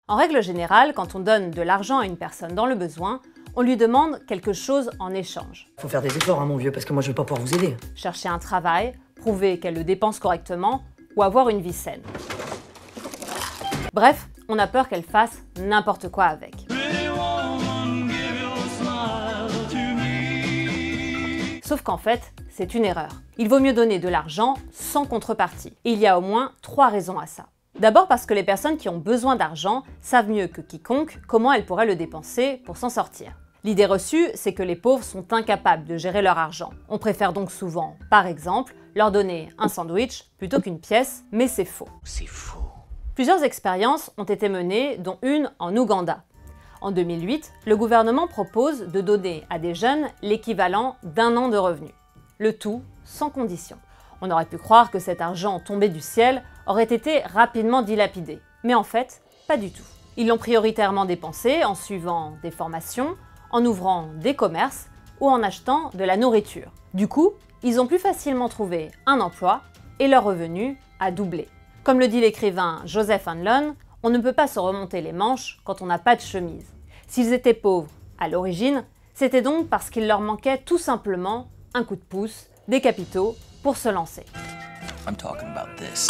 En règle générale, quand on donne de l'argent à une personne dans le besoin, on lui demande quelque chose en échange. Faut faire des efforts, hein, mon vieux, parce que moi je vais pas pouvoir vous aider. Chercher un travail, prouver qu'elle le dépense correctement ou avoir une vie saine. Bref, on a peur qu'elle fasse n'importe quoi avec. Sauf qu'en fait, c'est une erreur. Il vaut mieux donner de l'argent sans contrepartie. Et il y a au moins 3 raisons à ça. D'abord parce que les personnes qui ont besoin d'argent savent mieux que quiconque comment elles pourraient le dépenser pour s'en sortir. L'idée reçue, c'est que les pauvres sont incapables de gérer leur argent. On préfère donc souvent, par exemple, leur donner un sandwich plutôt qu'une pièce, mais c'est faux. C'est faux. Plusieurs expériences ont été menées, dont une en Ouganda. En 2008, le gouvernement propose de donner à des jeunes l'équivalent d'1 an de revenus. Le tout sans condition. On aurait pu croire que cet argent tombé du ciel aurait été rapidement dilapidé. Mais en fait, pas du tout. Ils l'ont prioritairement dépensé en suivant des formations, en ouvrant des commerces ou en achetant de la nourriture. Du coup, ils ont plus facilement trouvé un emploi et leur revenu a doublé. Comme le dit l'écrivain Joseph Hanlon, on ne peut pas se remonter les manches quand on n'a pas de chemise. S'ils étaient pauvres à l'origine, c'était donc parce qu'il leur manquait tout simplement un coup de pouce, des capitaux pour se lancer. I'm talking about this.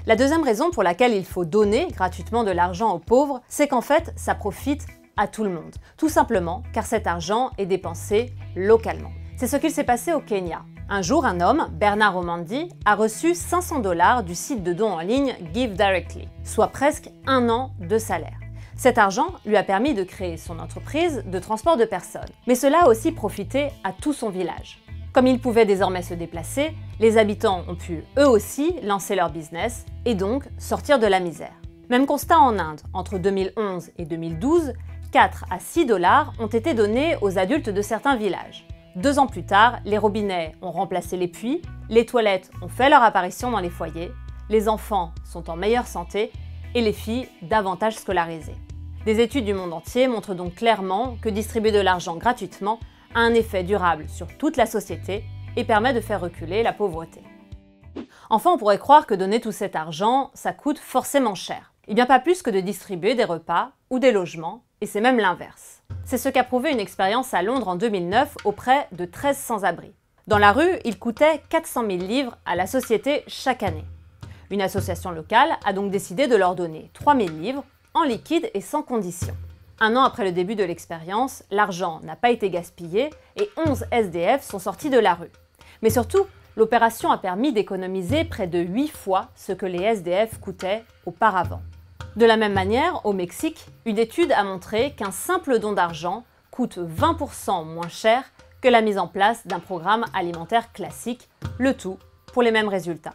La deuxième raison pour laquelle il faut donner gratuitement de l'argent aux pauvres, c'est qu'en fait, ça profite à tout le monde. Tout simplement car cet argent est dépensé localement. C'est ce qu'il s'est passé au Kenya. Un jour, un homme, Bernard Omandi, a reçu 500 $ du site de dons en ligne Give Directly, soit presque 1 an de salaire. Cet argent lui a permis de créer son entreprise de transport de personnes. Mais cela a aussi profité à tout son village. Comme il pouvait désormais se déplacer, les habitants ont pu eux aussi lancer leur business et donc sortir de la misère. Même constat en Inde. Entre 2011 et 2012, 4 à 6 $ ont été donnés aux adultes de certains villages. 2 ans plus tard, les robinets ont remplacé les puits, les toilettes ont fait leur apparition dans les foyers, les enfants sont en meilleure santé et les filles davantage scolarisées. Des études du monde entier montrent donc clairement que distribuer de l'argent gratuitement a un effet durable sur toute la société et permet de faire reculer la pauvreté. Enfin, on pourrait croire que donner tout cet argent, ça coûte forcément cher. Et bien pas plus que de distribuer des repas ou des logements, et c'est même l'inverse. C'est ce qu'a prouvé une expérience à Londres en 2009 auprès de 13 sans-abri. Dans la rue, il coûtait 400 000 livres à la société chaque année. Une association locale a donc décidé de leur donner 3 000 livres en liquide et sans condition. 1 an après le début de l'expérience, l'argent n'a pas été gaspillé et 11 SDF sont sortis de la rue. Mais surtout, l'opération a permis d'économiser près de 8 fois ce que les SDF coûtaient auparavant. De la même manière, au Mexique, une étude a montré qu'un simple don d'argent coûte 20% moins cher que la mise en place d'un programme alimentaire classique, le tout pour les mêmes résultats.